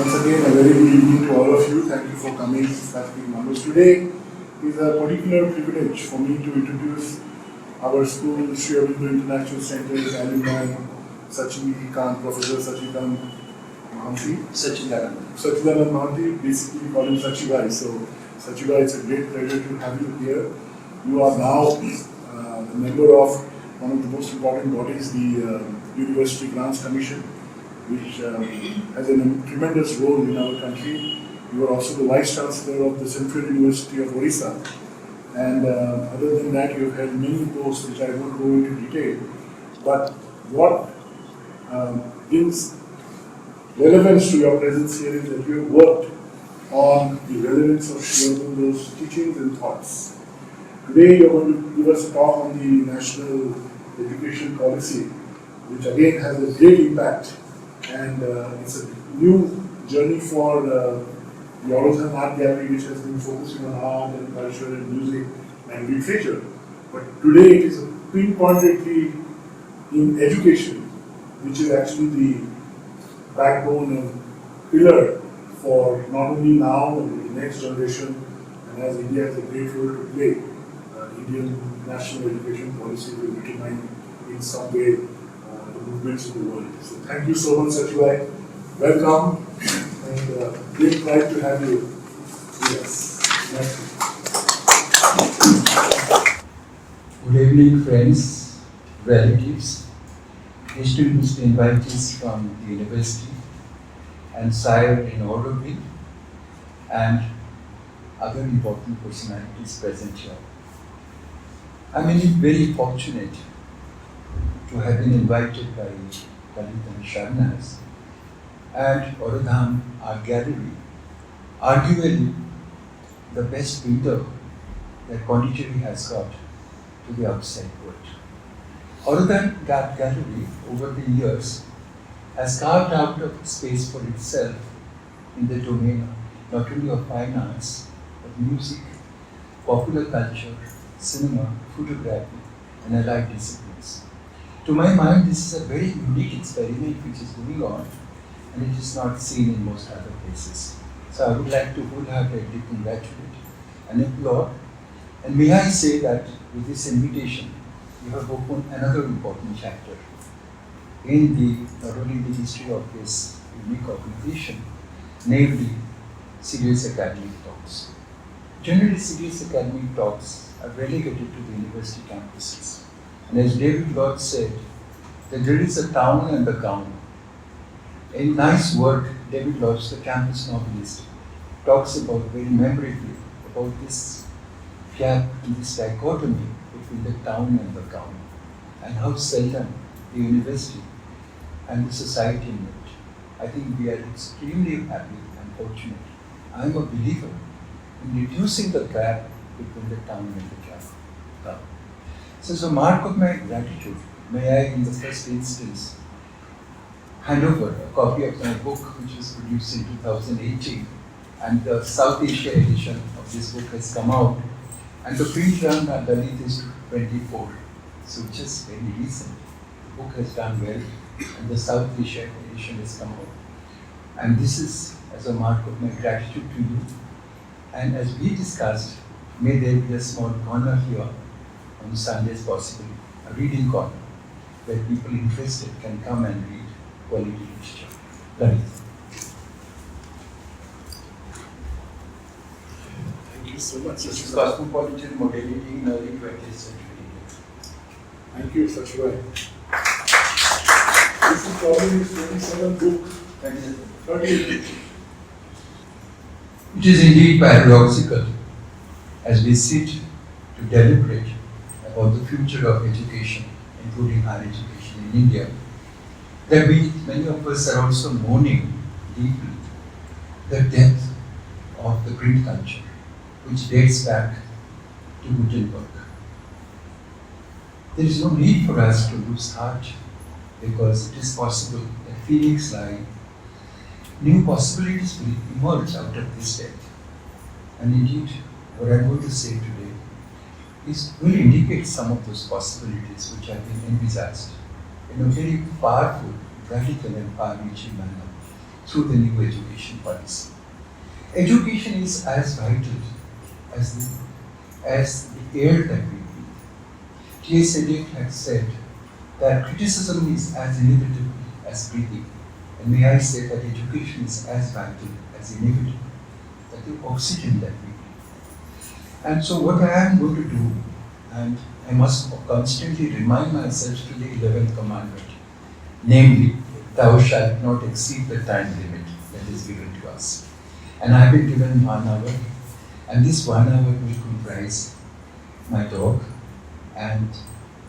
Once again, a very good evening to all of you. Thank you for coming to such big numbers. Today is a particular privilege for me to introduce our school, Sri Aurodhan International Center's alumni, Professor Sachidananda Mohanty. Sachidananda Mohanty, basically call him Sachibai. So, Sachibai, it's a great pleasure to have you here. You are now a member of one of the most important bodies, the University Grants Commission, which has a tremendous role in our country. You are also the Vice-Chancellor of the Central University of Odisha. And other than that, you have held many posts which I won't go into detail. But what gives relevance to your presence here is that you have worked on the relevance of sharing those teachings and thoughts. Today you are going to give us a talk on the national education policy, which again has a great impact. And it's a new journey for the Aurodhan Art Gallery, which has been focusing on art and culture and music and literature. But today it is pinpointedly in education, which is actually the backbone and pillar for not only now but the next generation. And as India has a great role to play, Indian national education policy will determine in some way the movements in the world. So thank you so much, Sachibai. Welcome, and great pride to have you with us. Good evening, friends, relatives, distinguished invitees from the university, and sire in Aurodhan, and other important personalities present here. I'm very fortunate to have been invited by Dalit and Sharnas and Aurodhan Art Gallery, arguably the best window that Pondicherry has got to the outside world. Aurodhan Art Gallery, over the years, has carved out a space for itself in the domain not only of fine arts, but music, popular culture, cinema, photography, and allied disciplines. To my mind, this is a very unique experiment which is going on, and it is not seen in most other places. So I would like to wholeheartedly congratulate and applaud. And may I say that with this invitation, you have opened another important chapter in not only the history of this unique organization, namely serious academic talks. Generally, serious academic talks are relegated to the university campuses. And as David Lodge said, that there is a town and a gown. A nice word, David Lodge, the campus novelist, talks about very memorably about this gap and this dichotomy between the town and the gown, and how seldom the university and the society meet. I think we are extremely happy and fortunate. I am a believer in reducing the gap between the town and the gown. So as a mark of my gratitude, may I in the first instance hand over a copy of my book which was produced in 2018, and the South Asia edition of this book has come out, and the print run at Dalit is 24, so just very recent. The book has done well, and the South Asia edition has come out. And this is as a mark of my gratitude to you. And as we discussed, may there be a small corner here on Sundays, possibly a reading corner, where people interested can come and read quality literature. Dalit. Thank you so much. This is cosmopolitan modality in early 20th century. Thank you, Sachibai. This is probably his 27th book. 38. It is indeed paradoxical as we sit to deliberate about the future of education, including higher education in India, that many of us are also mourning deeply the death of the print culture, which dates back to Gutenberg. There is no need for us to lose heart, because it is possible that phoenix-like new possibilities will emerge out of this death. And indeed, what I'm going to say today will indicate some of those possibilities which have been envisaged in a very powerful, radical and far-reaching manner through the new education policy. Education is as vital as the air that we breathe. T.S. Eliot had said that criticism is as inevitable as breathing. And may I say that education is as vital as inevitable as the oxygen that we breathe. And so what I am going to do, and I must constantly remind myself to the 11th commandment, namely, thou shalt not exceed the time limit that is given to us. And I have been given 1 hour, and this 1 hour will comprise my talk and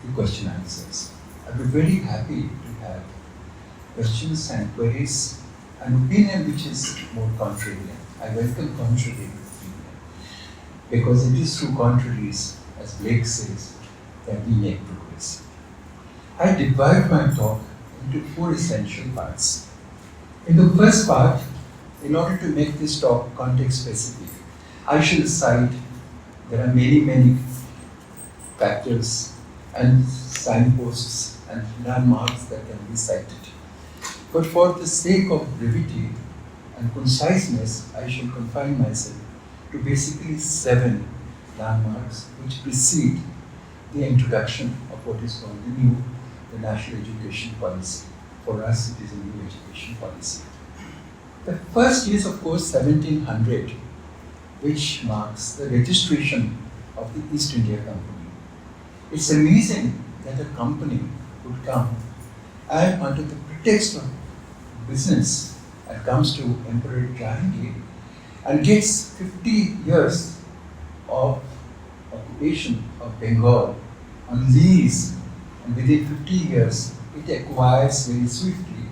the question answers. I will be very happy to have questions and queries, an opinion which is more contrarian. I welcome contrary opinion, because it is through contraries, as Blake says, that we make progress. I divide my talk into 4 essential parts. In the first part, in order to make this talk context specific, I shall cite there are many factors and signposts and landmarks that can be cited. But for the sake of brevity and conciseness, I shall confine myself to basically 7 landmarks which precede the introduction of what is called the National Education Policy. For us, it is a new education policy. The first is, of course, 1700, which marks the registration of the East India Company. It's amazing that a company would come and, under the pretext of business, and comes to Emperor Jahangir and gets 50 years of occupation of Bengal on lease, and within 50 years it acquires very swiftly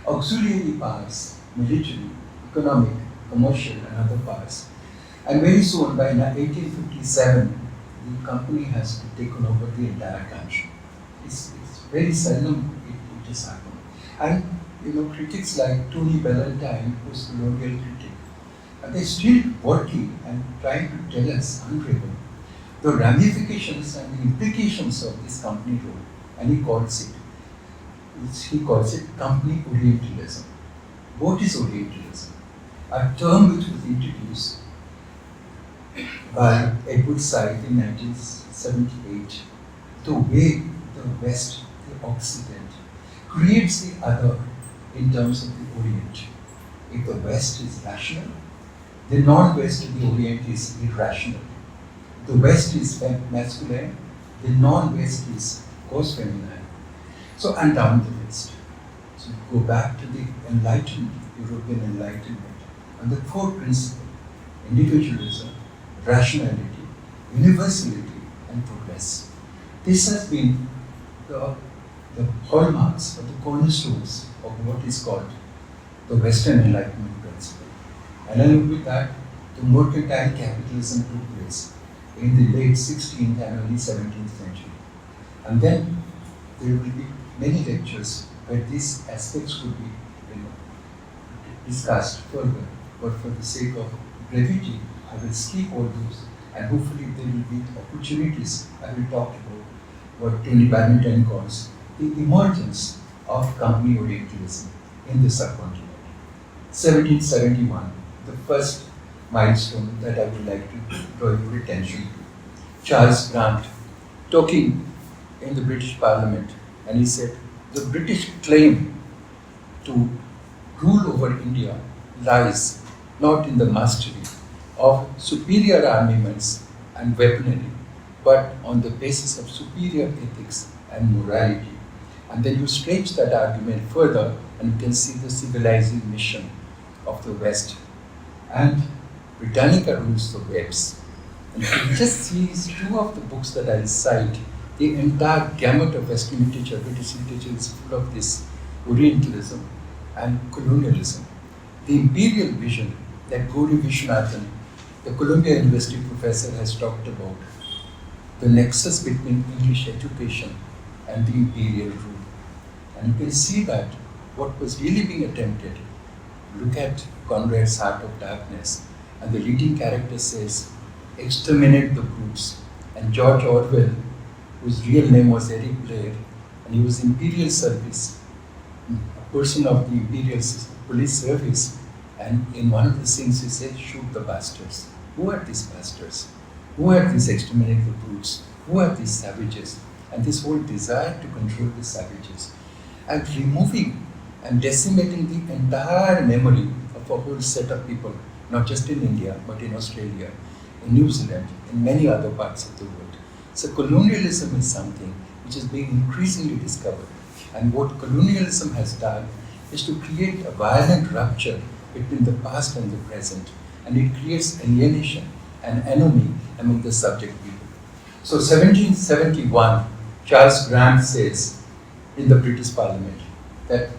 auxiliary powers, military, economic, commercial and other powers. And very soon, by 1857, the company has taken over the entire country. It's very seldom it has happened. And critics like Tony Ballantyne, who's a colonial critic, they're still working and trying to tell us, unravel, the ramifications and the implications of this company role. And he calls it company Orientalism. What is Orientalism? A term which was introduced by Edward Said in 1978. The way the West, the Occident, creates the other in terms of the Orient. If the West is rational, the non-West of the Orient is irrational. The West is masculine, the non-West is course feminine. So, and down the list. So go back to the enlightened, European Enlightenment, and the 4 principles: individualism, rationality, universality, and progress. This has been the hallmarks or the cornerstones of what is called the Western Enlightenment principle. And along with that, the mercantile capitalism took place in the late 16th and early 17th century. And then there will be many lectures where these aspects will be discussed further. But for the sake of brevity, I will skip all those, and hopefully there will be opportunities. I will talk about what Tony Ballantyne calls the emergence of company Orientalism in the subcontinent. 1771, the first milestone that I would like to draw your attention to. Charles Grant, talking in the British Parliament, and he said, the British claim to rule over India lies not in the mastery of superior armaments and weaponry, but on the basis of superior ethics and morality. And then you stretch that argument further, and you can see the civilizing mission of the West. And Britannica rules the West. And if you just see these 2 of the books that I cite, the entire gamut of Western literature, British literature, is full of this Orientalism and colonialism. The imperial vision that Gauri Vishwanathan, the Columbia University professor, has talked about, the nexus between English education and the imperial rule. And you can see that what was really being attempted. Look at Conrad's Heart of Darkness, and the leading character says, exterminate the brutes. And George Orwell, whose real name was Eric Blair, and he was imperial service, a person of the imperial police service, and in one of the scenes he said, "Shoot the bastards." Who are these bastards? Who are these exterminated brutes? Who are these savages? And this whole desire to control the savages, and removing and decimating the entire memory of a whole set of people, not just in India, but in Australia, in New Zealand, in many other parts of the world. So colonialism is something which is being increasingly discovered. And what colonialism has done is to create a violent rupture between the past and the present. And it creates alienation and enemy among the subject people. So 1771, Charles Grant says in the British Parliament that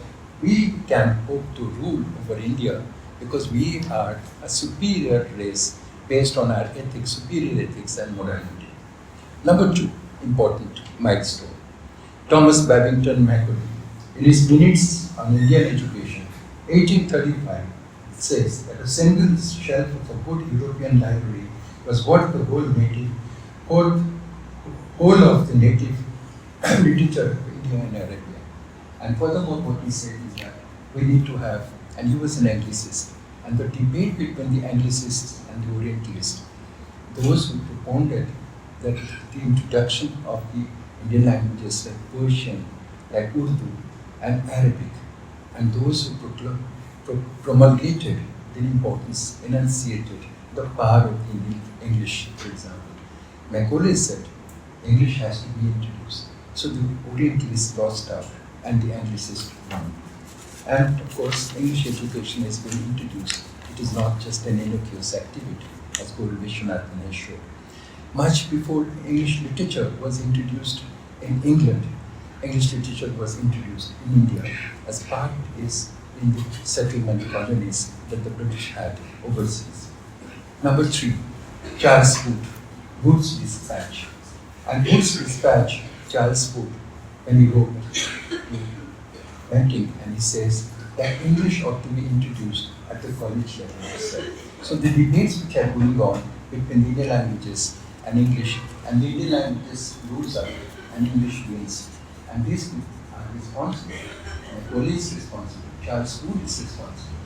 we can hope to rule over India because we are a superior race based on our ethics, superior ethics and morality. Number 2, important milestone. Thomas Babington Macaulay, in his Minutes on Indian Education, 1835, says that a single shelf of a good European library was what the whole of the native literature of India and Arabia. And furthermore, what he said is that we need to have, and he was an Anglicist, and the debate between the Anglicists and the Orientalists, those who propounded that the introduction of the Indian languages like Persian, like Urdu and Arabic, and those who promulgated the importance, enunciated the power of Indian English, for example. Macaulay said English has to be introduced. So the Orientalists lost out and the Anglicists won. And of course, English education has been introduced. It is not just an innocuous activity, as Guru Vishwanathan has shown. Much before English literature was introduced in England, English literature was introduced in India as part is in the settlement colonies that the British had overseas. Number 3, Charles Wood, Wood's Dispatch. And Wood's Dispatch, Charles Wood, when he wrote, painting, and he says that English ought to be introduced at the college level itself. So the debates which are going on between the Indian languages and English, and the Indian languages lose out and English wins. And these are responsible. Macaulay is responsible, Charles Wood is responsible,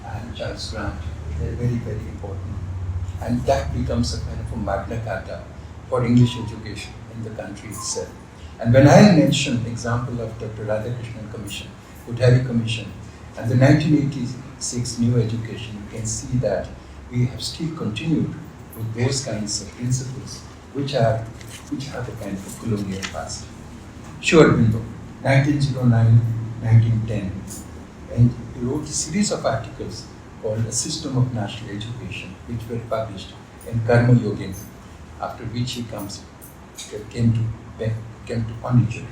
and Charles Grant. They're very, very important. And that becomes a kind of a Magna Carta for English education in the country itself. And when I mention the example of Dr. Radhakrishnan Commission, Kothari Commission, and the 1986 New Education, you can see that we have still continued with those kinds of principles which have a kind of a colonial past. Sure, Bindo, 1909, 1910, and he wrote a series of articles called A System of National Education, which were published in Karma Yogin, after which he came to Pondicherry.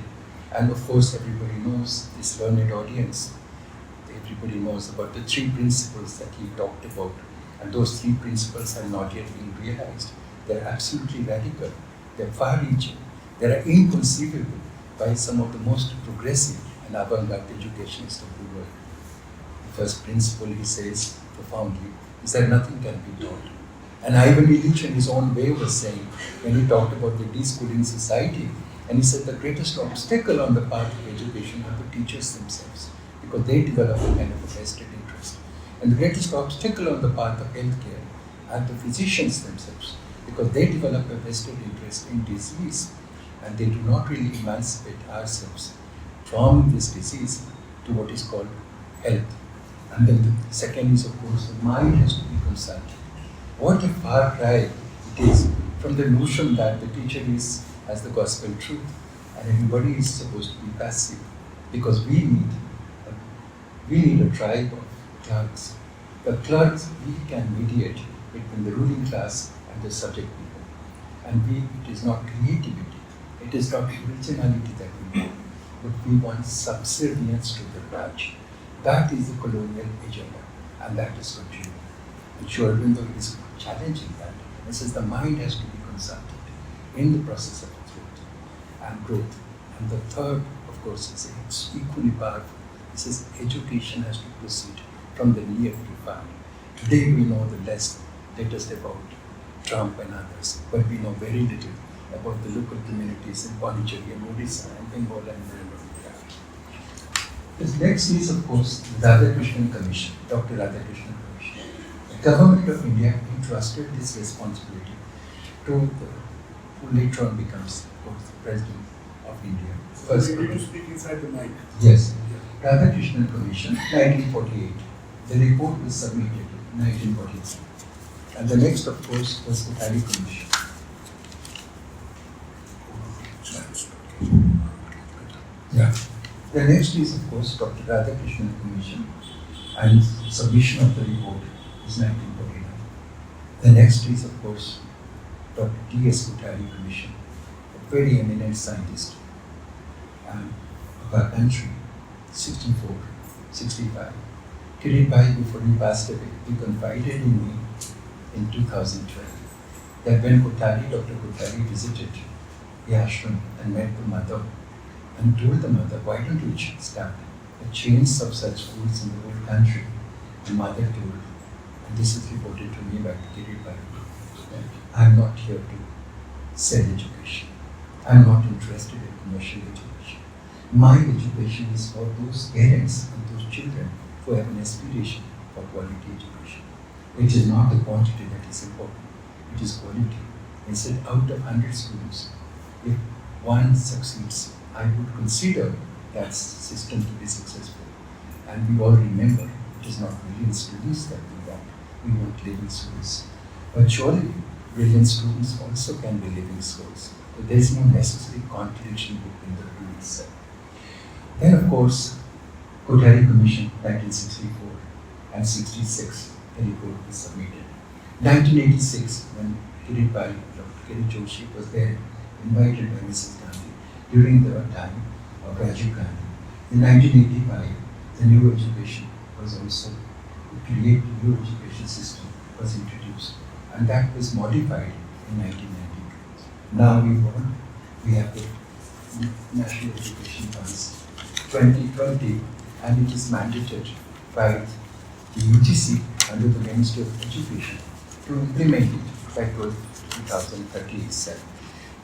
And of course, everybody knows, this learned audience, everybody knows about the 3 principles that he talked about. And those 3 principles have not yet been realized. They're absolutely radical. They're far-reaching. They are inconceivable by some of the most progressive and avant-garde educationists of the world. The first principle, he says profoundly, is that nothing can be taught. And Ivan Illich, in his own way, was saying, when he talked about the deschooling society, and he said the greatest obstacle on the path of education are the teachers themselves, because they develop a kind of a vested interest. And the greatest obstacle on the path of healthcare are the physicians themselves, because they develop a vested interest in disease, and they do not really emancipate ourselves from this disease to what is called health. And then the second is, of course, the mind has to be consulted. What a far cry it is from the notion that the teacher has the gospel truth and everybody is supposed to be passive, because we need a tribe of clerks. The clerks, we can mediate between the ruling class and the subject people. And it is not creativity, it is not originality that we want, but we want subservience to the Raj. That is the colonial agenda, and that is continuing. And Sri Aurobindo is challenging that. He says the mind has to be consulted in the process of growth. And the third, of course, is equally powerful. He says education has to proceed from the near to far. Today we know the latest about Trump and others, but we know very little about the local communities in Pondicherry and Odisha and Bengal and wherever we are. The next is, of course, the Radhakrishnan Commission, Dr. Radhakrishnan Commission. The Government of India entrusted this responsibility to the, who later on becomes, of course, the President of India. First, you need to speak inside the mic. Yes. Radhakrishnan Commission, 1948. The report was submitted in 1943. And the next, of course, was the Kothari Commission. Yeah. The next is, of course, Dr. Radhakrishnan Commission, and submission of the report is 1949. The next is, of course, Dr. T.S. Kothari Commission, a very eminent scientist of our country, 64, 65. Kirit before he passed away, he confided in me in 2012 that when Dr. Kothari visited the ashram and met the mother and told the mother, why don't you start a chains of such schools in the whole country? The mother told, and this is reported to me by Kirit that I'm not here to sell education. I'm not interested in commercial education. My education is for those parents and those children who have an aspiration for quality education. It is not the quantity that is important, it is quality. He said, out of 100 students, if one succeeds, I would consider that system to be successful. And we all remember, it is not brilliant students that we want living schools. But surely, brilliant students also can be living schools. So there is no necessary contradiction between the two itself. Then, of course, Kothari Commission, 1964 and 66, the report was submitted. 1986, when Dr. Kirit Joshi was there, invited by Mrs. Gandhi during the time of Rajiv Gandhi. In 1985, the new education was also, to create a new education system was introduced, and that was modified in 1992. Now we have the National Education Funds 2020, and it is mandated by the UGC under the Ministry of Education to implement it by 2030 itself.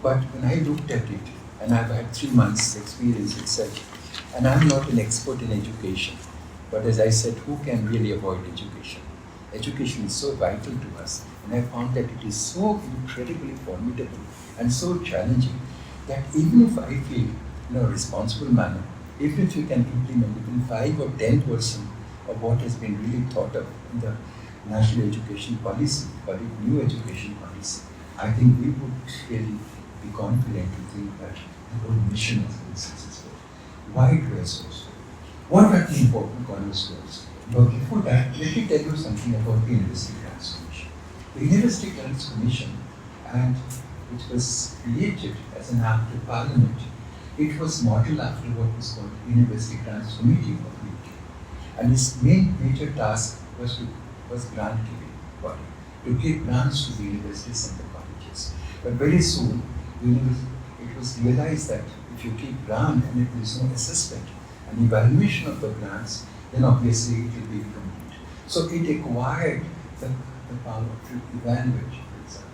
But when I looked at it, and I've had 3 months experience itself, and I'm not an expert in education, but as I said, who can really avoid education? Education is so vital to us, and I found that it is so incredibly formidable and so challenging that even if I feel in a responsible manner, even if you can implement even 5 or 10% of what has been really thought of in the national education policy, or the new education policy, I think we would really be confident to think that the whole mission has been successful. Why do I say so? What are the important cornerstones? But before that, let me tell you something about the University Grants Commission. The University Grants Commission, and which was created as an act of Parliament, it was modeled after what was called University Grants Committee of the UK. And its main major task was grant giving body, to give grants to the universities and the colleges. But very soon, it was realized that if you give grant and if there is no assessment and evaluation of the grants, then obviously it will be incomplete. So it acquired the power to evaluate, for example.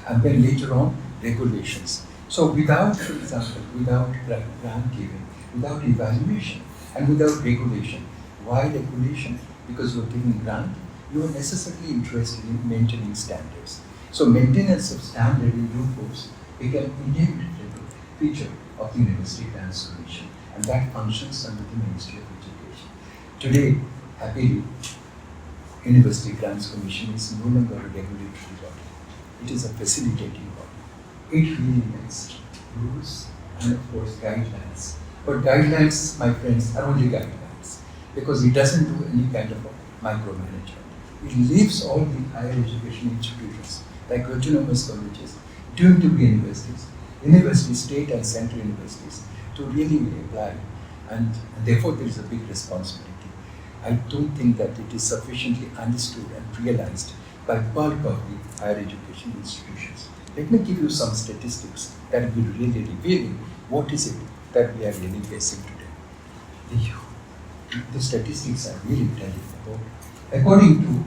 And then later on, regulations. So without, for example, without grant giving, without evaluation, and without regulation. Why regulation? Because you are giving grant, you are necessarily interested in maintaining standards. So maintenance of standard in due course became inevitable feature of the University Grants Commission, and that functions under the Ministry of Education. Today, happily, University Grants Commission is no longer a regulatory body. It is a facilitating body. It really makes rules and, of course, guidelines. But guidelines, my friends, are only guidelines because it doesn't do any kind of micromanagement. It leaves all the higher education institutions, like autonomous colleges, due to be universities, state and central universities, to really apply. And therefore, there is a big responsibility. I don't think that it is sufficiently understood and realized by bulk of the higher education institutions. Let me give you some statistics that will really reveal what is it that we are really facing today. The statistics are really telling about. According to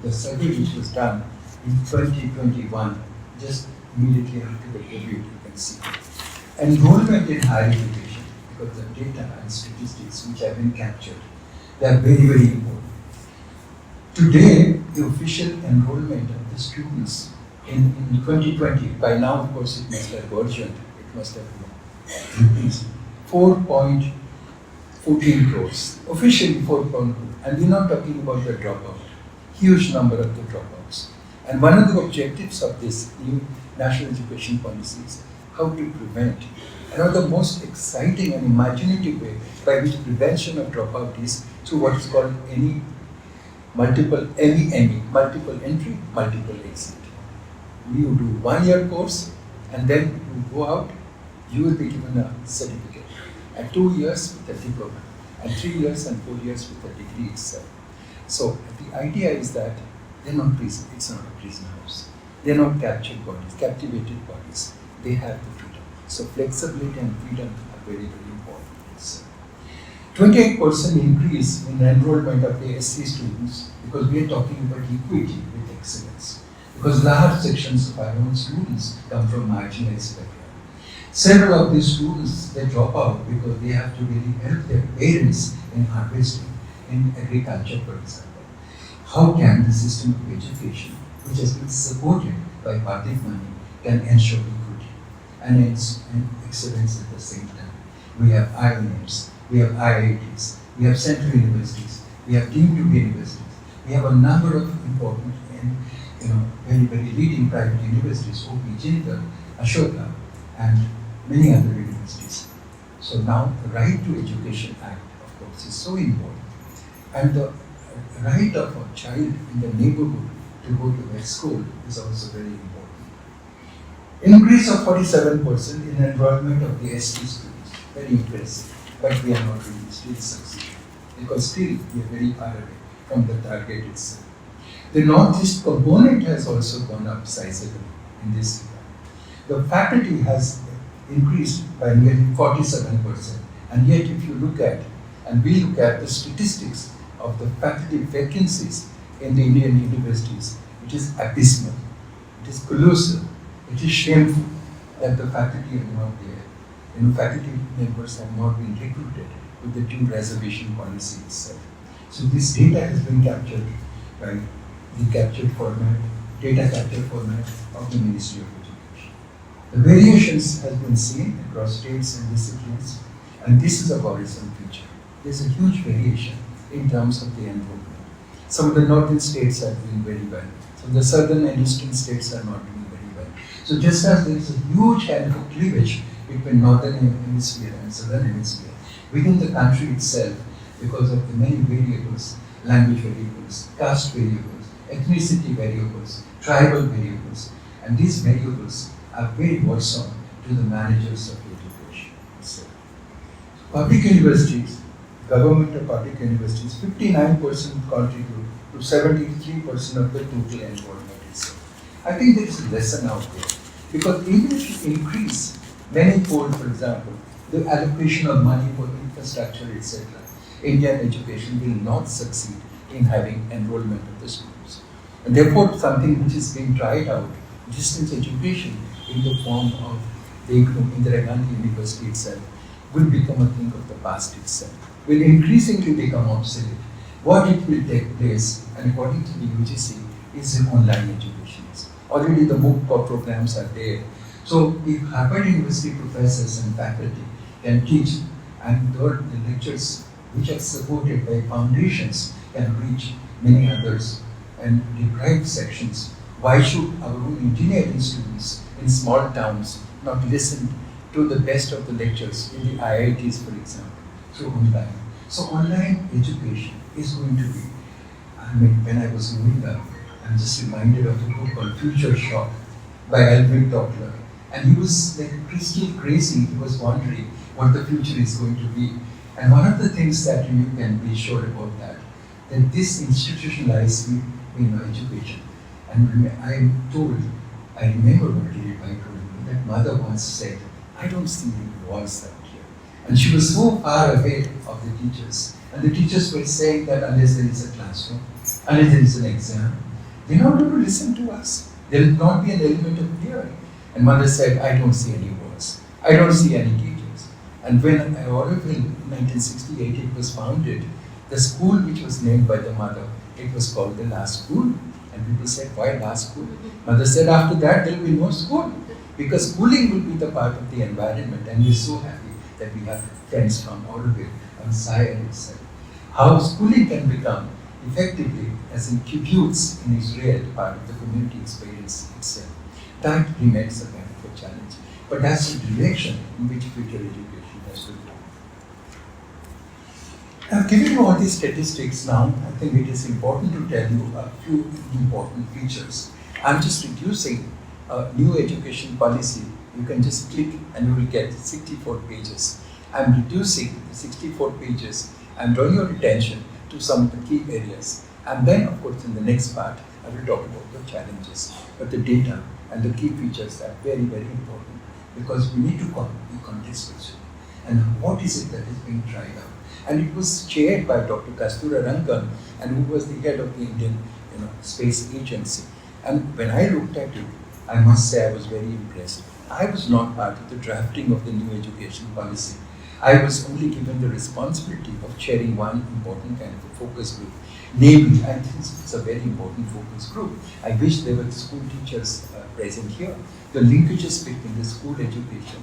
the survey which was done in 2021, just immediately after the COVID, you can see enrollment in higher education, because the data and statistics which have been captured, they are very, very important. Today, the official enrollment of the students in 2020, by now of course it must have burgeoned, it must have increased, 4.14 crores, officially 4.4, and we're not talking about the dropout, huge number of the dropouts. And one of the objectives of this new national education policy is how to prevent. And one of the most exciting and imaginative way by which prevention of dropout is through what is called multiple entry, multiple exit. You do 1 year course and then you go out, you will be given a certificate. And 2 years with a diploma, and 3 years and 4 years with a degree itself. So the idea is that they're not prison, it's not a prison house. They're not captured bodies, captivated bodies. They have the freedom. So flexibility and freedom are very, very important. So 28% increase in enrollment of the SC students because we are talking about equity with excellence. Because large sections of our own students come from marginalized background. Several of these students, they drop out because they have to really help their parents in harvesting, in agriculture, for example. How can the system of education, which has been supported by public money, can ensure equity and excellence at the same time? We have IIMs, we have IITs, we have central universities, we have deemed to be universities, we have a number of important and very, very leading private universities, OP, Jindal, Ashoka, and many other universities. So now the Right to Education Act, of course, is so important. And the right of a child in the neighborhood to go to their school is also very important. Increase of 47% in enrollment of the ST students, very impressive, but we are not really still succeeding because still we are very far away from the target itself. The Northeast component has also gone up sizably in this regard. The faculty has increased by nearly 47%, and yet if you look at, and we look at the statistics of the faculty vacancies in the Indian universities, it is abysmal, it is colossal, it is shameful that the faculty are not there. Faculty members have not been recruited with the due reservation policy itself. So this data has been captured by the data capture format of the Ministry of Education. The variations has been seen across states and disciplines, and this is a worrisome feature. There's a huge variation in terms of the enrollment. Some of the northern states are doing very well. Some of the southern and eastern states are not doing very well. So just as there is a huge kind of cleavage between northern hemisphere and southern hemisphere, within the country itself, because of the many variables, language variables, caste variables, ethnicity variables, tribal variables, and these variables are very worrisome to the managers of education itself. Public universities, government of public universities, 59% contribute to 73% of the total enrollment itself. I think there is a lesson out there, because even if you increase many-fold, for example, the allocation of money for infrastructure, etc., Indian education will not succeed in having enrollment of the students. And therefore, something which is being tried out, distance education in the form of the Indira Gandhi University itself, will become a thing of the past itself, will increasingly become obsolete. What it will take place, and according to the UGC, is in online education. Already the MOOC programs are there. So if Harvard University professors and faculty can teach, and the lectures which are supported by foundations can reach many others and deprived sections, why should our own engineering students in small towns not listen to the best of the lectures in the IITs, for example, through online? So online education is going to be, when I was growing up, I'm just reminded of a book called Future Shock by Alfred Toffler. And he was like crystal crazy. He was wondering what the future is going to be. And one of the things that you can be sure about that this institutionalized education. And I remember what I told you, that mother once said, I don't see any walls out here. And she was so far away of the teachers. And the teachers were saying that unless there is a classroom, unless there is an exam, they're not going to listen to us. There will not be an element of hearing. And mother said, I don't see any walls. I don't see any teachers. And when Auroville in 1968 it was founded, the school which was named by the mother, it was called the last school. And people said, why last school? Mother said, after that there will be no school. Because schooling will be the part of the environment. And we're so happy that we have friends from Auroville and Sire itself. How schooling can become effectively as intributes in Israel part of the community experience itself. That remains a kind of a challenge. But that's the direction in which future education has to go. Now, giving you all these statistics now, I think it is important to tell you a few important features. I'm just reducing a new education policy. You can just click and you will get 64 pages. I'm reducing the 64 pages. I'm drawing your attention to some of the key areas. And then, of course, in the next part, I will talk about the challenges. But the data and the key features are very, very important because we need to be contextual. And what is it that is being tried out? And it was chaired by Dr. Kastura Rangan, and who was the head of the Indian Space Agency. And when I looked at it, I must say I was very impressed. I was not part of the drafting of the new education policy. I was only given the responsibility of chairing one important kind of a focus group. Namely, I think it's a very important focus group. I wish there were school teachers present here. The linkages between the school education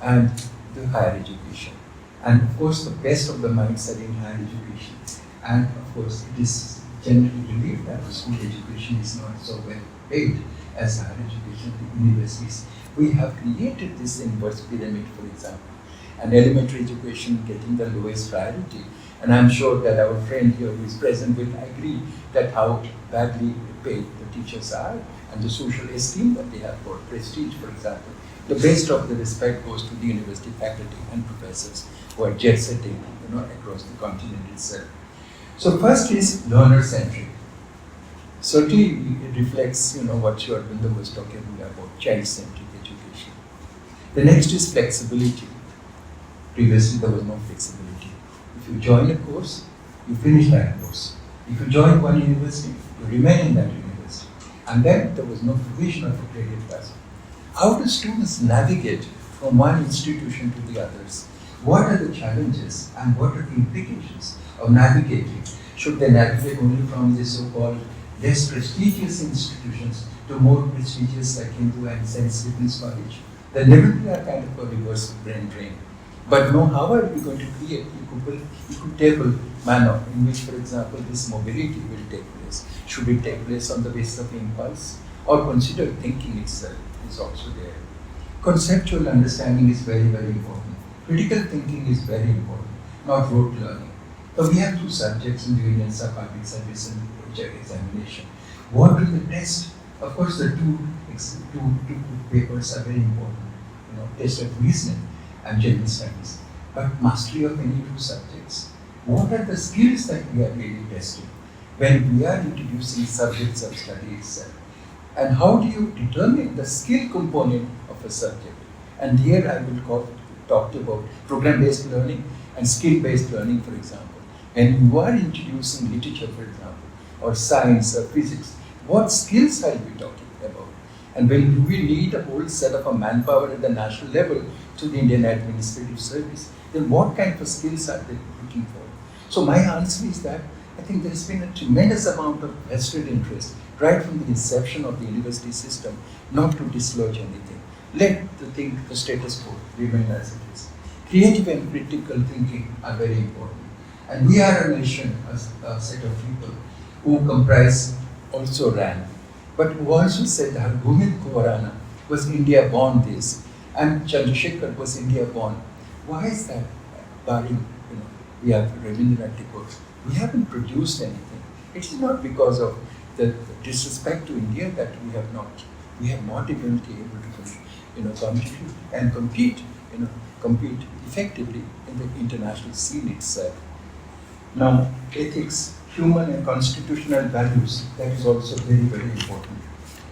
and the higher education. And of course, the best of the minds are in higher education. And of course, it is generally believed that the school education is not so well paid as higher education at the universities. We have created this inverse pyramid, for example, and elementary education getting the lowest priority. And I'm sure that our friend here who is present will agree that how badly paid the teachers are and the social esteem that they have for prestige, for example. The best of the respect goes to the university faculty and professors who are jet setting across the continent itself. So first is learner-centric. Certainly it reflects what Aurodhan was talking about, child-centric education. The next is flexibility. Previously there was no flexibility. If you join a course, you finish that course. If you join one university, you remain in that university. And then there was no provision of a credit pass. How do students navigate from one institution to the others? What are the challenges and what are the implications of navigating? Should they navigate only from the so-called less prestigious institutions to more prestigious like Hindu and St. Stephen's College? Then there will be a kind of a reverse brain drain. But how are we going to create equitable manner in which, for example, this mobility will take place? Should it take place on the basis of impulse or considered thinking itself is also there? Conceptual understanding is very, very important. Critical thinking is very important, not rote learning. So we have two subjects in the Union Public Service and Project Examination. What do the test? Of course, the two papers are very important. Test of reasoning and general studies. But mastery of any two subjects. What are the skills that we are really testing when we are introducing subjects of study itself? And how do you determine the skill component of a subject? And here I will talk about program-based learning and skill-based learning, for example. When you are introducing literature, for example, or science or physics, what skills are we talking about? And when we need a whole set of a manpower at the national level to the Indian Administrative Service, then what kind of skills are they looking for? So my answer is that I think there's been a tremendous amount of vested interest right from the inception of the university system not to dislodge anything. Let the status quo remain as it is. Creative and critical thinking are very important. And we are a nation, a set of people who comprise also RAN, but who also said that Gomit Kuvarana was India born this, and Chandrasekhar was India born. Why is that? Barring, we have Rabindranath Tagore. We haven't produced anything. It is not because of the disrespect to India that we have not even been able to contribute and compete effectively in the international scene itself. Now, ethics, human and constitutional values, that is also very, very important.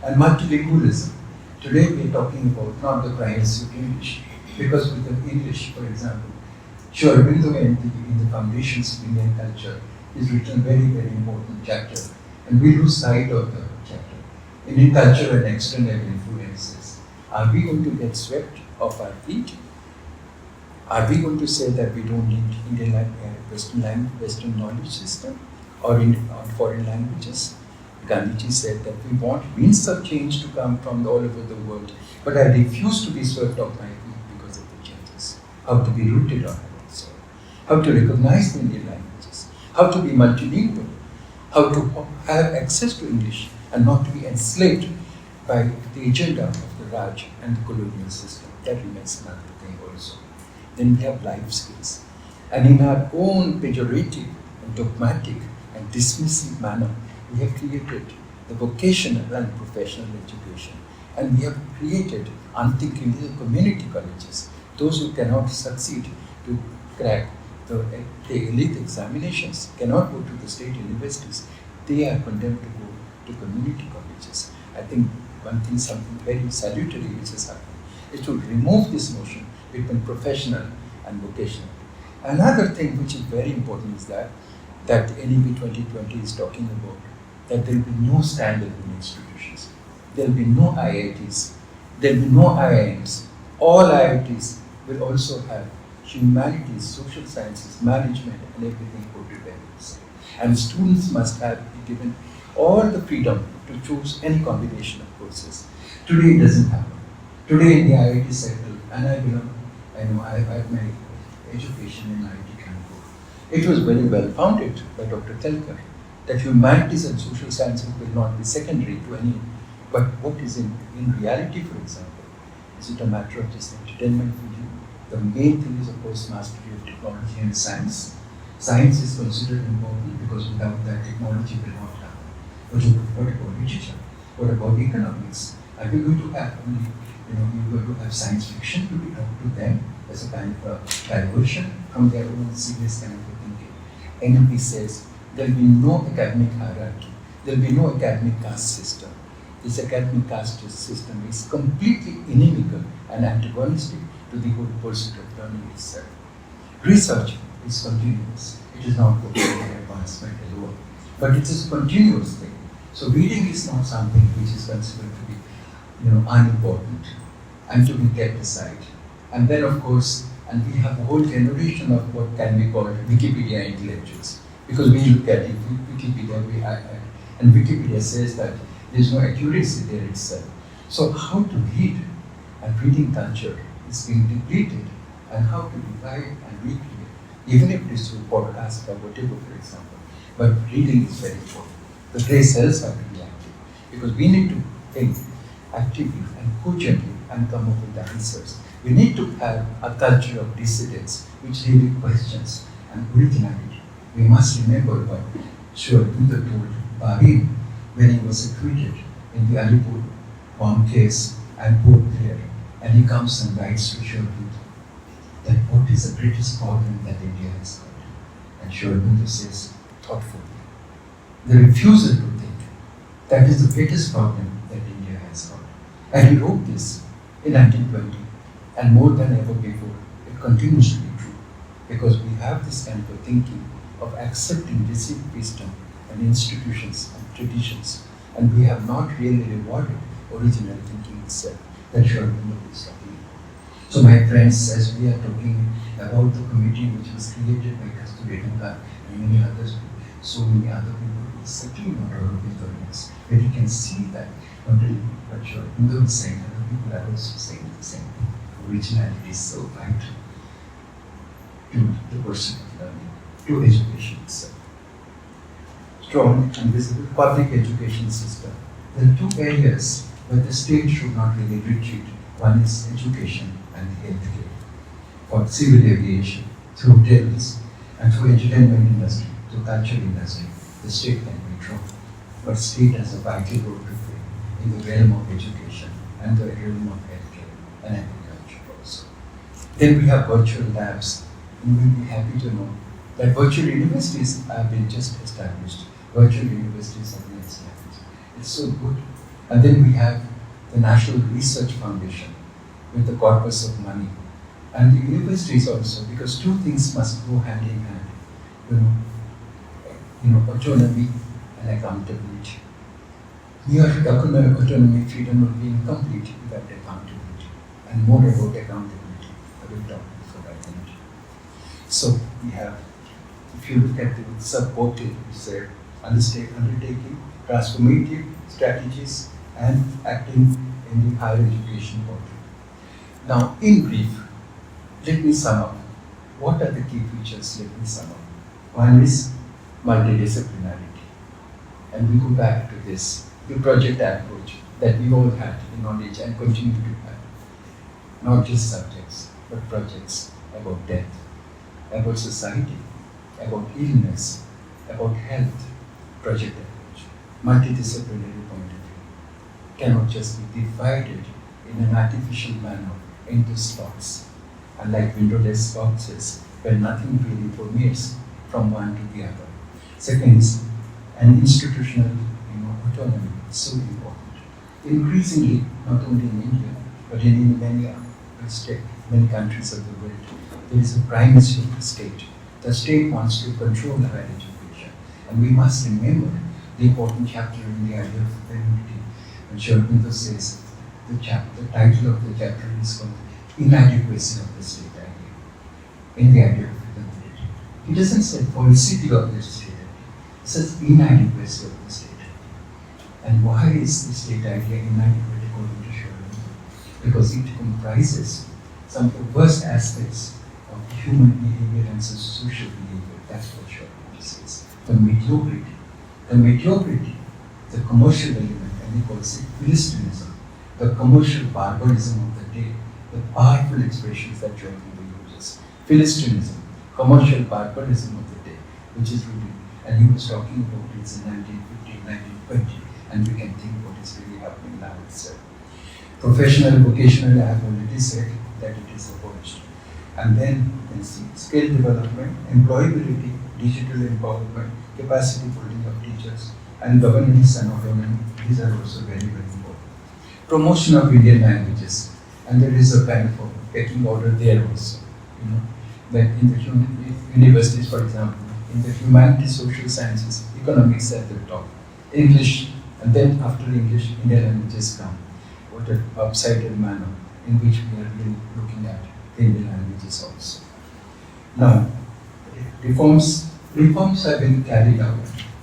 And multilingualism. Today we are talking about not the primacy of English, because with the English, for example, Sri Aurobindo in the Foundations of Indian Culture is written a very, very important chapter. And we lose sight of the chapter. Indian culture and external influences. Are we going to get swept off our feet? Are we going to say that we don't need Western knowledge system or on foreign languages? Gandhiji said that we want winds of change to come from all over the world, but I refuse to be swept off my feet because of the changes. How to be rooted on our soil, how to recognize the Indian languages, how to be multilingual, how to have access to English and not to be enslaved by the agenda of the Raj and the colonial system. That remains another thing also. Then we have life skills. And in our own pejorative and dogmatic and dismissive manner, we have created the vocational and professional education. And we have created unthinkingly the community colleges. Those who cannot succeed to crack the elite examinations, cannot go to the state universities, they are condemned to go to community colleges. I think one thing, something very salutary which has happened, is to remove this notion between professional and vocational. Another thing which is very important is that NEP 2020 is talking about that there will be no standalone institutions. There will be no IITs. There will be no IIMs. All IITs will also have humanities, social sciences, management, and everything put together. And students must have be given all the freedom to choose any combination of courses. Today it doesn't happen. Today in the IIT cycle, and I have my education in IIT Kanpur. It was very well founded by Dr. Telkar that humanities and social sciences will not be secondary to any. But what is in reality, for example, is it a matter of just entertainment for you? The main thing is, of course, mastery of technology and science. Science is considered important because without that, technology will not happen. But what about literature? What about economics? Are we going to have only, you're going to have science fiction to be taught to them as a kind of a diversion from their own serious kind of thinking? NEP says there will be no academic hierarchy. There will be no academic caste system. This academic caste system is completely inimical and antagonistic to the whole pursuit of learning itself. Research is continuous. It is not for advancement alone, but it is a continuous thing. So reading is not something which is considered to be, unimportant and to be kept aside. And then, of course, and we have a whole generation of what can be called Wikipedia intellectuals, because we look at it, Wikipedia, and Wikipedia says that there is no accuracy there itself. So how to read, and reading culture is being depleted, and how to revive and recreate, even if it is through podcast or whatever, for example. But reading is very important. The grey cells have to be active, because we need to think actively and cogently and come up with the answers. We need to have a culture of dissidence which really questions and originality. We must remember what Sachidananda told Bari when he was acquitted in the Alipur bomb case and put there, and he comes and writes to Sachidananda that what is the greatest problem that India has got? And Sachidananda says thoughtfully, the refusal to think, that is the greatest problem that India has got. And he wrote this in 1920, and more than ever before, it continues to be true, because we have this kind of a thinking of accepting received wisdom and institutions and traditions, and we have not really rewarded original thinking itself that Sachidananda is talking about. So my friends, as we are talking about the committee which was created by Kasturi and many others, so many other people, certainly not all of the audience, where you can see that not only what Sachidananda was saying, other people are also saying the same thing. Originality is so vital to the pursuit of learning, to education itself. Strong and visible public education system. There are two areas where the state should not really retreat. One is education and healthcare. For civil aviation, through hotels, and through entertainment industry, through cultural industry, the state can be strong. But state has a vital role to play in the realm of education and the realm of healthcare and agriculture also. Then we have virtual labs. You will be happy to know that virtual universities have been just established. Virtual universities have been established. It's so good. And then we have the National Research Foundation with the corpus of money. And the universities also, because two things must go hand in hand. Autonomy and accountability. Mere autonomy, freedom will be incomplete without accountability. And more about accountability, I will talk before I end. So we have, if you look at the sub-portrait, we say undertaking transformative strategies and acting in the higher education portrait. Now, in brief, let me sum up. What are the key features? Let me sum up. One is multidisciplinarity. And we go back to this, the project approach that we all had in knowledge and continue to have. Not just subjects, but projects about death, about society, about illness, about health, project approach. Multidisciplinary point of view cannot just be divided in an artificial manner into slots. And like windowless boxes, where nothing really permeates from one to the other. Second is an institutional autonomy, so important. Increasingly, not only in India, but in many countries of the world, there is a primacy of the state. The state wants to control higher education. And we must remember the important chapter in the idea of femininity. And Aurodhan says, the title of the chapter is called Inadequacy of the State Idea, in the idea of femininity. He doesn't say falsity of the state idea, he says inadequacy of the state idea. And why is the state idea inadequate according to Aurodhan? Because it comprises some of the worst aspects of human behavior and social behavior. That's what Aurodhan says. The mediocrity, the commercial element, and he calls it philistinism, the commercial barbarism of the day, the powerful expressions that Aurodhan uses. Philistinism, commercial barbarism of the day, which is really, and he was talking about it in 1915, 1920, and we can think what is really happening now itself. Professional, vocational, I have already said that it is abolished. And then you can see skill development, employability, digital empowerment, capacity building of teachers, and governance and autonomy. These are also very, very important. Promotion of Indian languages, and there is a kind of a pecking order there also. That in the universities, for example, in the humanities, social sciences, economics at the top, English, and then after English, Indian languages come. What an upside-down manner in which we are really looking at the Indian languages also. Now, reforms have been carried out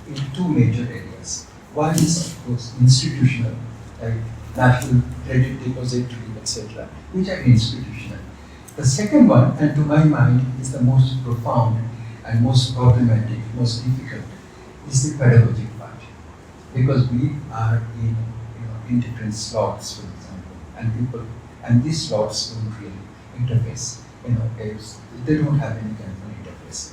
in two major areas. One is, of course, institutional, like national credit depository, etc., which are institutional. The second one, and to my mind, is the most profound and most problematic, most difficult, is the pedagogic part. Because we are in different slots, for example, and these slots don't really interface. They don't have any kind of an interface.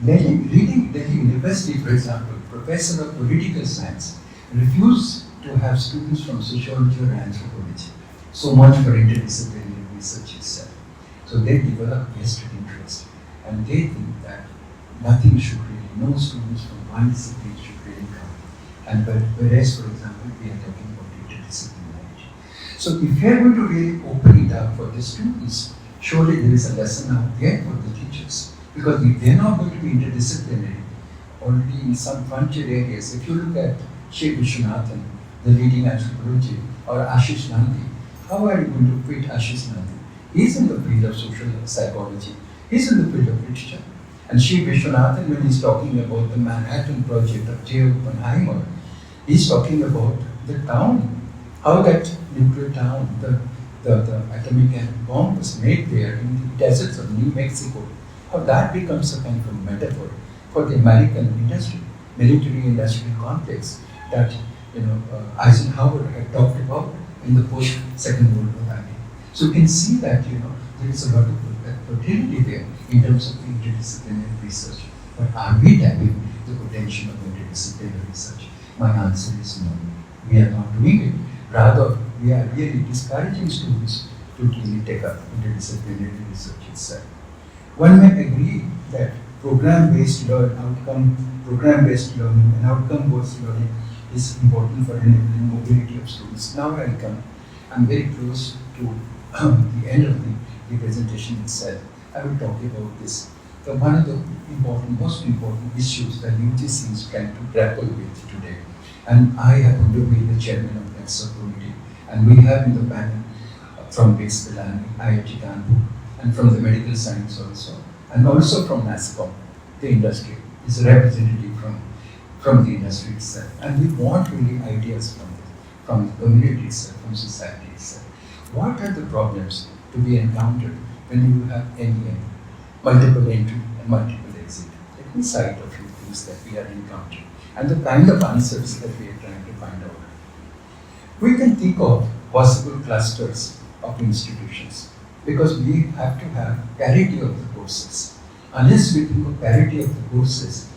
Leading Delhi University, for example, Professor of Political Science refused to have students from sociology or anthropology. So much for interdisciplinary research itself. So they develop vested interest, and they think that nothing should really, no students from one discipline should really come. And whereas, for example, we are talking about interdisciplinarity. So if we are going to really open it up for the students, surely there is a lesson out there for the teachers. Because if they are not going to be interdisciplinary, already in some frontier areas, if you look at Shri Vishwanathan, the leading anthropology, or Ashish Nandi, how are you going to fit Ashish Nandi? He's in the field of social psychology, he's in the field of literature. And Shri Vishwanathan, when he's talking about the Manhattan Project of J. Oppenheimer, he's talking about the town, how that nuclear town, the atomic bomb was made there in the deserts of New Mexico. How that becomes a kind of a metaphor for the American industry, military-industrial complex that Eisenhower had talked about in the post-Second World War era. So you can see that there is a lot of fertility there in terms of the interdisciplinary research. But are we tapping the potential of interdisciplinary research? My answer is no. We are not doing it. Rather, we are really discouraging students to really take up interdisciplinary research itself. One may agree that program-based learning and outcome-based learning is important for enabling mobility of students. Now I'm very close to the end of the presentation itself. I will talk about this. So one of the most important issues that UGC is trying to grapple with today. And I happen to be the chairman of that subcommittee. And we have in the panel from Vice-Chancellor, IIT Kanpur, and from the medical science also, and also from NASCOM, the industry, is a representative from the industry itself. And we want really ideas from the community itself, from society itself. What are the problems to be encountered when you have NEP, multiple entry and multiple exit? Let me cite a few things that we are encountering and the kind of answers that we are trying to find out. We can think of possible clusters of institutions because we have to have parity of the courses. Unless we think of parity of the courses,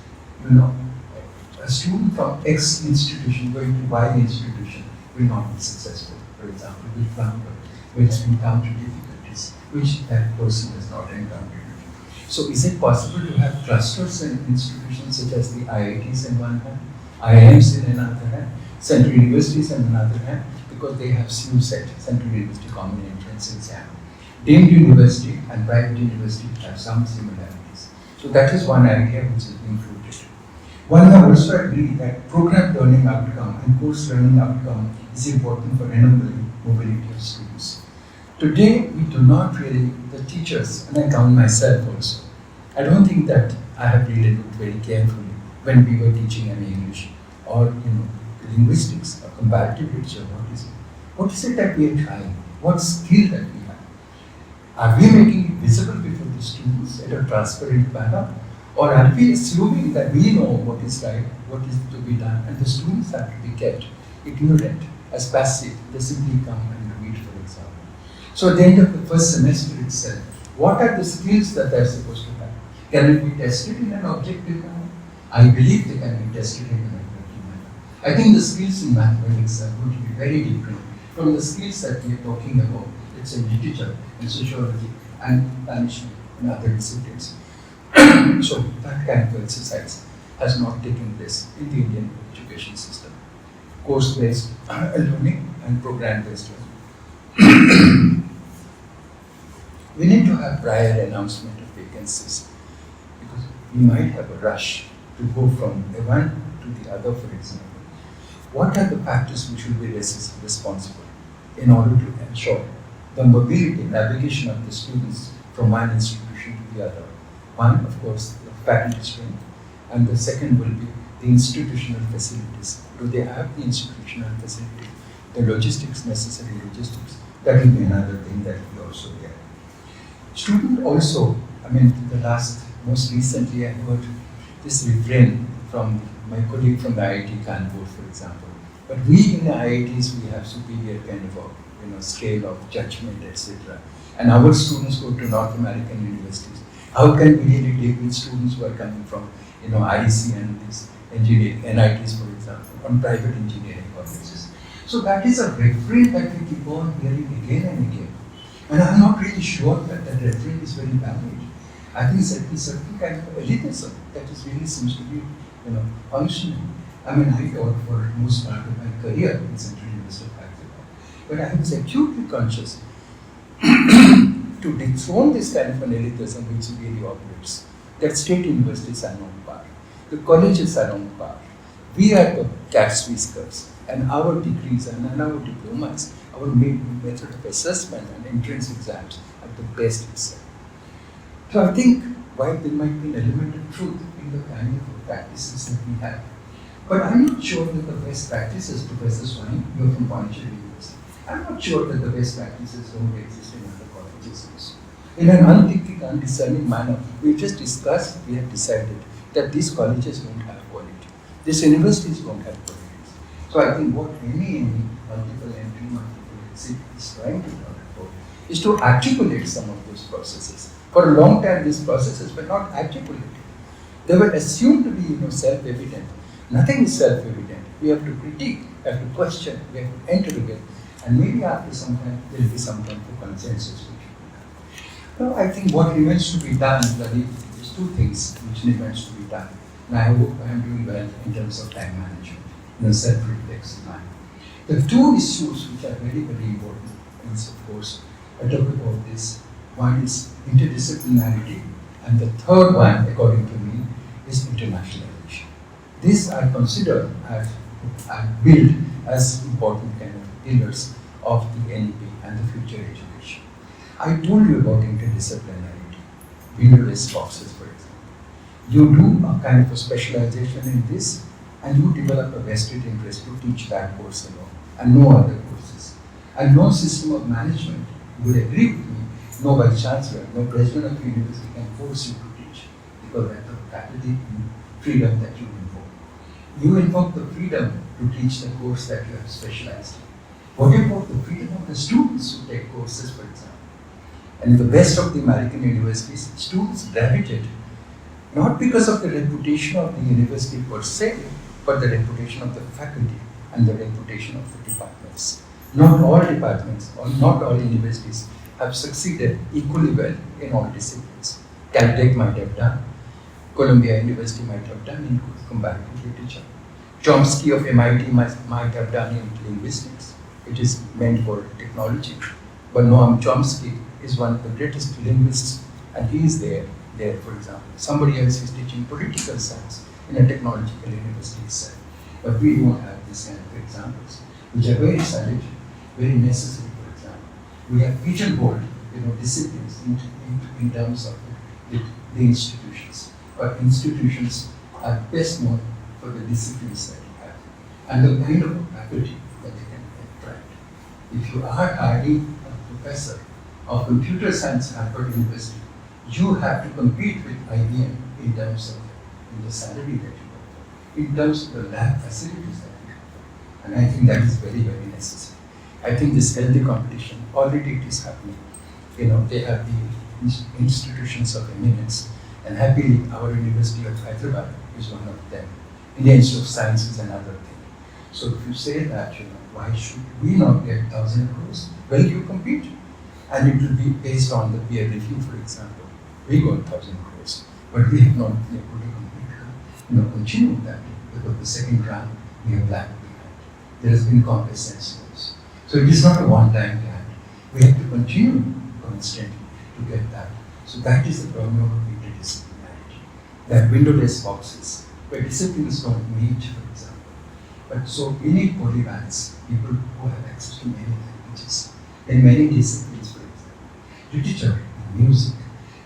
a student from X institution going to Y institution will not be successful. For example, will flounder, will encounter difficulties which that person has not encountered. So is it possible to have clusters in institutions such as the IITs in one hand, IIMs in another hand, central universities in another hand, because they have CUSET, Central University Common Entrance Exam. Deemed university and private university have some similarities. So that is one idea which is being floated. One may also agree that program learning outcome and course learning outcome is important for enabling mobility of students. Today, we do not really, the teachers, and I count myself also, I don't think that I have really looked very carefully when we were teaching an English or linguistics or comparative literature. What is it that we are trying? What skill that we have? Are we making it visible before the students in a transparent manner? Or are we assuming that we know what is right, what is to be done, and the students have to be kept ignorant, as passive, they simply come and read, for example. So at the end of the first semester itself, what are the skills that they are supposed to have? Can it be tested in an objective manner? I believe they can be tested in an objective manner. I think the skills in mathematics are going to be very different from the skills that we are talking about, let's say literature and sociology and management and other disciplines. So that kind of exercise has not taken place in the Indian education system. Course-based learning and program-based learning. We need to have prior announcement of vacancies because we might have a rush to go from the one to the other, for example. What are the factors which will be responsible in order to ensure the mobility, navigation of the students from one institution to the other? One, of course, the faculty strength, and the second will be the institutional facilities. Do they have the institutional facility, the logistics, necessary logistics? That will be another thing that we also get. Student also, most recently I heard this refrain from my colleague from the IIT Kanpur, for example. But we in the IITs, we have superior kind of a scale of judgment, etc. And our students go to North American universities. How can we really deal with students who are coming from, IEC and these engineering, NITs, for example, on private engineering colleges? So that is a refrain that we keep on hearing again and again. And I'm not really sure that that refrain is very valid. I think there is certain kind of elitism that is really seems to be, functioning. I taught for most part of my career in Central University of Hyderabad, but I was acutely conscious to dethrone this kind of an elitism which really operates, that state universities are on par, the colleges are on par. We are the cat's whiskers, and our degrees and our diplomas, our method of assessment and entrance exams are the best itself. So I think while there might be an element of truth in the kind of practices that we have, but I'm not sure that the best practices, Professor Swami, you're from Pondicherry University, I'm not sure that the best practices don't exist in other colleges also. In an unthinking, undiscerning manner, we just discussed, we have decided that these colleges don't have quality. These universities don't have qualities. So I think what any multiple entry, multiple exit is trying to talk about is to articulate some of those processes. For a long time, these processes were not articulated. They were assumed to be, self-evident. Nothing is self-evident. We have to critique, we have to question, we have to interrogate, and maybe after some time, there will be some kind of consensus. Now, I think what remains to be done, is two things which remains to be done. And I hope I am doing well in terms of time management, self-reflex mind. The two issues which are very, very important, is of course, I talk about this. One is interdisciplinarity, and the third one, according to me, is internationalization. This I consider as built as important kind of pillars of the NEP and the future education. I told you about interdisciplinarity. windowless boxes, for example. You do a kind of a specialization in this, and you develop a vested interest to teach that course alone, and no other courses. And no system of management would agree with me, no Vice-Chancellor, no President of the university can force you to teach, because that's the faculty freedom that you invoke. You invoke the freedom to teach the course that you have specialized in. What about the freedom of the students who take courses, for example? And in the best of the American universities, students gravitate not because of the reputation of the university per se, but the reputation of the faculty and the reputation of the departments. Not all departments or not all universities have succeeded equally well in all disciplines. Caltech might have done, Columbia University might have done in comparative literature. Chomsky of MIT might have done in linguistics. It is meant for technology. But Noam Chomsky is one of the greatest linguists, and he is there, for example. Somebody else is teaching political science in a technological university itself. But we don't have this kind of examples, which are very solid, very necessary, for example. We have pigeonholed, disciplines in terms of the institutions. But institutions are best known for the disciplines that you have and the kind of faculty that they can attract. If you are hiring a professor of computer science at Harvard University, you have to compete with IBM in terms of the salary that you offer, in terms of the lab facilities that you offer. And I think that is very, very necessary. I think this healthy competition, already it is happening. They have the institutions of eminence, and happily our University of Hyderabad is one of them. Indian Institute of Science is another thing. So if you say that, why should we not get 1,000 crores? Well, you compete. And it will be based on the peer review, for example. We got 1,000 crores, but we have not been able to complete, continue with that, because the second round we have lagged behind. There has been complacency. So it is not a one-time grant. We have to continue constantly to get that. So that is the problem of interdisciplinarity. That windowless boxes, where disciplines don't meet, for example. But so we need polymaths, people who have access to many languages, in many disciplines, for example. Literature and music,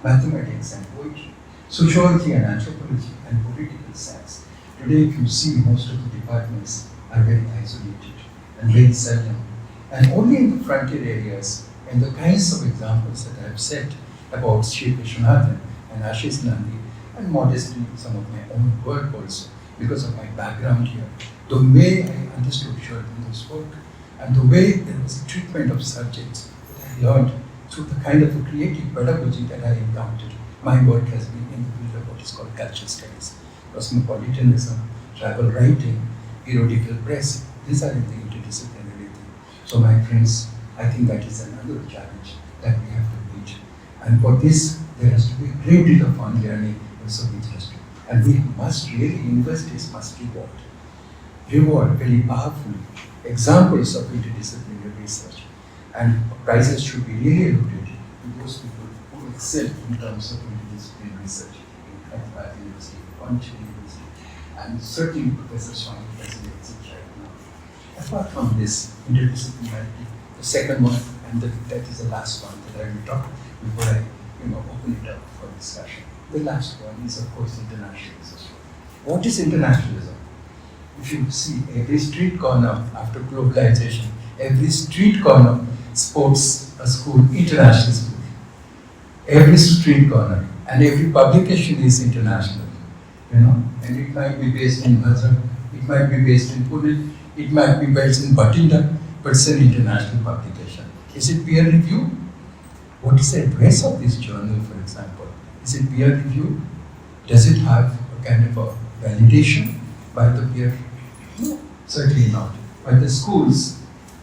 mathematics and poetry, sociology and anthropology, and political science. Today, if you see, most of the departments are very isolated and very seldom. And only in the frontier areas, and the kinds of examples that I have said about Sri Vishwanathan and Ashish Nandi, and modestly some of my own work also, because of my background here, the way I understood Shardin's work, and the way there was a treatment of subjects that I learned through the kind of a creative pedagogy that I encountered. My work has been in the field of what is called cultural studies, cosmopolitanism, travel writing, periodical press. These are in the interdisciplinary thing. So my friends, I think that is another challenge that we have to meet. And for this, there has to be a great deal of fun learning also with history. And we must really, universities must reward very powerful examples of interdisciplinary research. And prizes should be really allotted to those people who excel in terms of interdisciplinary research in Hyderabad University, Pondicherry University, and certainly Professor Swami President right now. Apart from this interdisciplinarity, the second one, and that is the last one that I will talk before I open it up for discussion. The last one is, of course, internationalism. What is internationalism? If you see every street corner after globalization, every street corner sports a school, international school. Every street corner and every publication is international, and it might be based in Bhadra, it might be based in Pune, it might be based in Bathinda, but it's an international publication. Is it peer review? What is the address of this journal, for example? Is it peer review? Does it have a kind of a validation by the peer? No, certainly not. By the schools,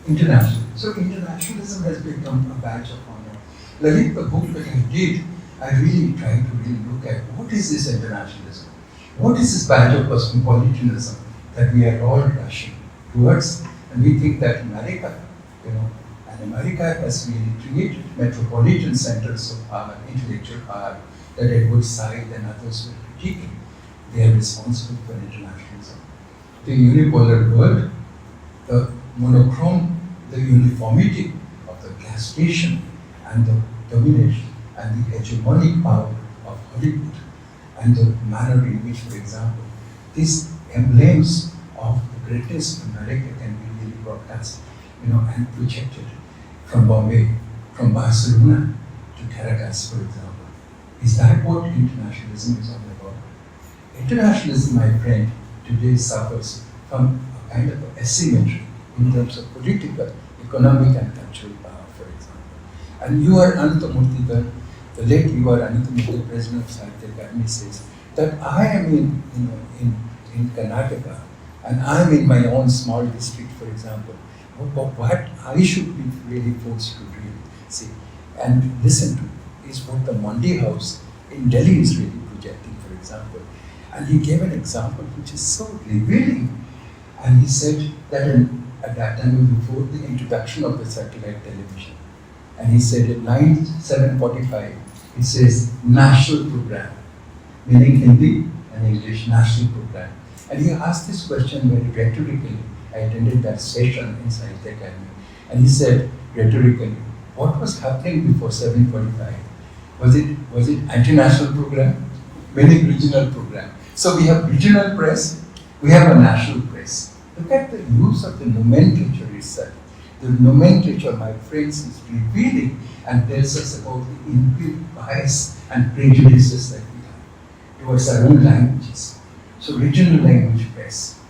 international. So internationalism has become a badge of honor. Lalit, the book that I did, I really tried to really look at what is this internationalism? What is this badge of cosmopolitanism that we are all rushing towards? And we think that America, and America has really created metropolitan centers of power, intellectual power, that Edward Said and others were critiquing. They are responsible for internationalism. The unipolar world, the monochrome, the uniformity of the glass station, and the domination and the hegemonic power of Hollywood and the manner in which, for example, these emblems of the greatness of America can be really broadcast, and projected from Bombay, from Barcelona to Caracas, for example. Is that what internationalism is all about? Internationalism, my friend, today suffers from a kind of asymmetry in terms of political, economic, and cultural power, for example. And you are Ananthamurthy, the late you are Ananthamurthy, president of Sahitya Academy, says that I am in Karnataka and I am in my own small district, for example. What I should be really forced to really see and listen to is what the Monday House in Delhi is really projecting, for example. And he gave an example which is so revealing. And he said that at that time before the introduction of the satellite television, and he said at 7:45, it says national program, meaning Hindi and English, national program. And he asked this question very rhetorically. I attended that session in Sahitya Academy. And he said rhetorically, what was happening before 7:45? Was it anti-national program? Meaning regional program. So we have regional press, we have a national press. Look at the use of the nomenclature itself. The nomenclature, my friends, is revealing and tells us about the inbuilt bias and prejudices that we have towards our own languages. So regional language press,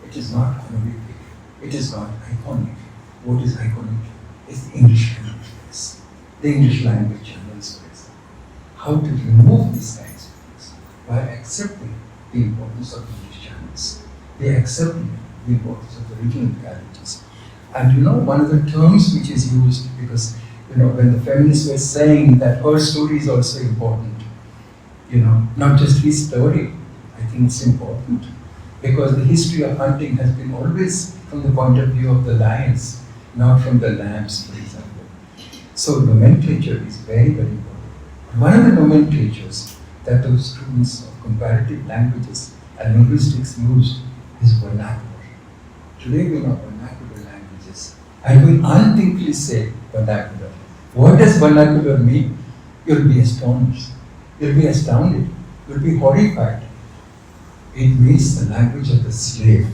it is not honorific, it is not iconic. What is iconic is the English language press, the English language journals, for example. How to remove these kinds of things by accepting the importance of English channels. They accept the importance of the regional localities. And one of the terms which is used, because when the feminists were saying that her story is also important, not just his story, I think it's important. Because the history of hunting has been always from the point of view of the lions, not from the lambs, for example. So nomenclature is very, very important. One of the nomenclatures that those students of comparative languages and linguistics used is vernacular. Today we know vernacular languages, and we unthinkingly say vernacular. What does vernacular mean? You'll be astonished. You'll be astounded. You'll be horrified. It means the language of the slave.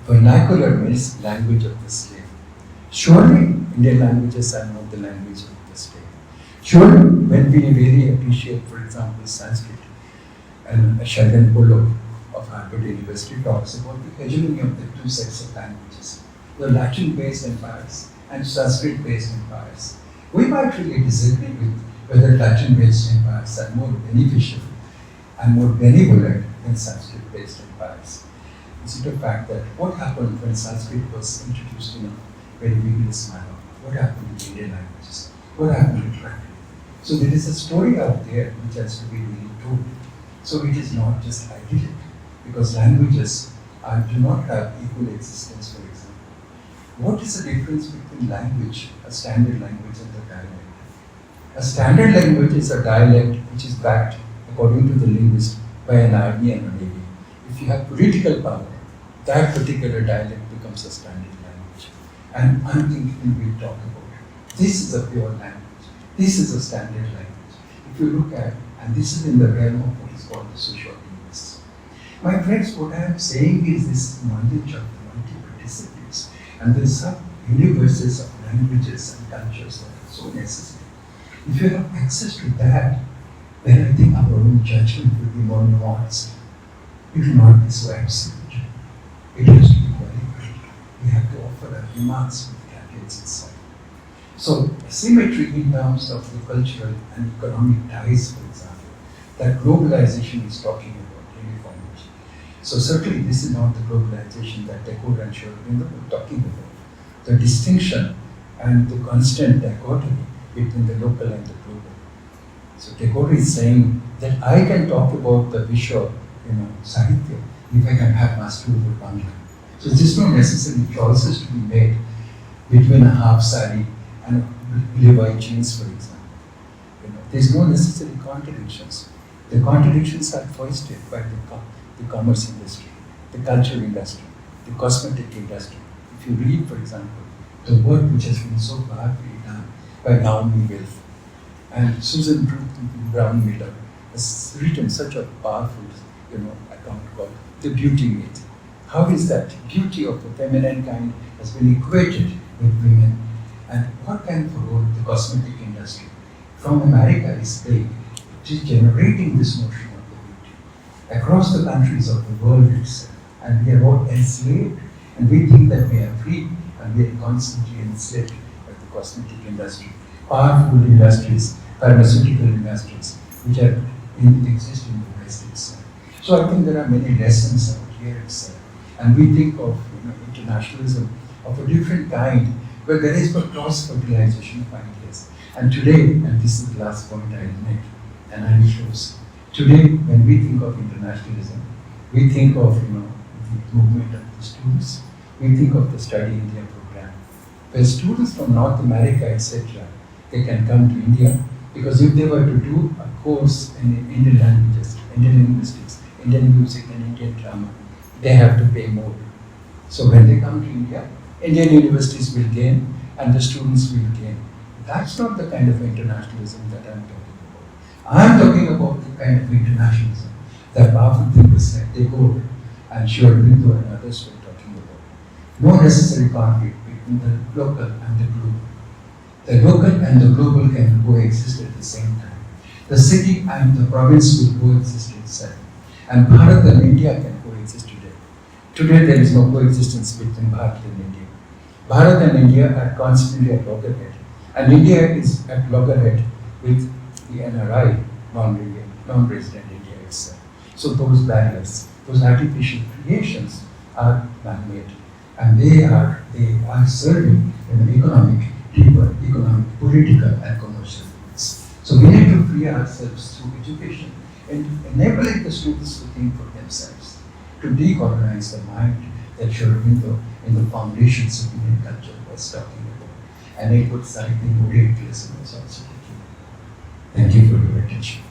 Vernacular means language of the slave. Surely Indian languages are not the language of the slave. Surely when we really appreciate, for example, Sanskrit, and Sheldon Bullock of Harvard University talks about the hegemony of the two sets of languages, the Latin-based empires and Sanskrit-based empires. We might really disagree with whether Latin-based empires are more beneficial and more benevolent than Sanskrit-based empires. Is it a fact that what happened when Sanskrit was introduced in a very vigorous manner? What happened to Indian languages? What happened to Prakrit? So there is a story out there which has to be really told. So it is not just idyllic, because languages do not have equal existence, for example. What is the difference between language, a standard language, and a dialect? A standard language is a dialect which is backed, according to the linguist, by an army and a navy. If you have political power, that particular dialect becomes a standard language. And unthinkingly we talk about it. This is a pure language. This is a standard language. If you look at, and this is in the realm of what is called the social linguists. My friends, what I am saying is this knowledge of the multiple disciplines and the sub-universes of languages and cultures that are so necessary. If you have access to that, then I think our own judgment will be more nuanced. It will not be so absolute. It has to be qualified. We have to offer our remarks with caveats itself. So, asymmetry in terms of the cultural and economic ties, for example, that globalization is talking about uniformity. So, certainly this is not the globalization that Tagore and Aurodhan were talking about. The distinction and the constant dichotomy between the local and the global. So Tagore is saying that I can talk about the Vishwa, Sahitya, if I can have mastery over Bangla. So there's no necessary choices to be made between a half sari and Levi jeans, for example. There's no necessary contradictions. The contradictions are foisted by the commerce industry, the cultural industry, the cosmetic industry. If you read, for example, the work which has been so powerfully done by Naomi Wolf, And Susan Brown Miller has written such a powerful, account called The Beauty Myth. How is that beauty of the feminine kind has been equated with women, and what kind of role the cosmetic industry from America is playing? It is generating this notion of the beauty across the countries of the world itself, and we are all enslaved, and we think that we are free, and we are constantly enslaved by the cosmetic industry, powerful industries, pharmaceutical industries, which are exist in the West itself. So I think there are many lessons out here itself, and we think of internationalism of a different kind, where there is a cross-fertilization of ideas. And today, and this is the last point I will make, and I will close. Today, when we think of internationalism, we think of the movement of the students. We think of the study India program, where students from North America, etc., they can come to India, because if they were to do a course in Indian languages, Indian linguistics, Indian music, and Indian drama, they have to pay more. So when they come to India, Indian universities will gain and the students will gain. That's not the kind of internationalism that I'm talking about. I'm talking about the kind of internationalism that powerful thinkers like De Gaulle and Aurodhan and others were talking about. No necessary conflict between the local and the global. The local and the global can coexist at the same time. The city and the province will coexist itself. And Bharat and India can coexist today. Today there is no coexistence between Bharat and India. Bharat and India are constantly at loggerhead. And India is at loggerhead with the NRI, non-resident India itself. So those barriers, those artificial creations are man-made. And they are serving an economic, deeper economic, political and commercial needs. So we need to free ourselves through education and enabling the students to think for themselves, to decolonize the mind that Aurobindo in the foundations of Indian culture was talking about. And it would, I think, Orientalism was also taking. Thank you for your attention.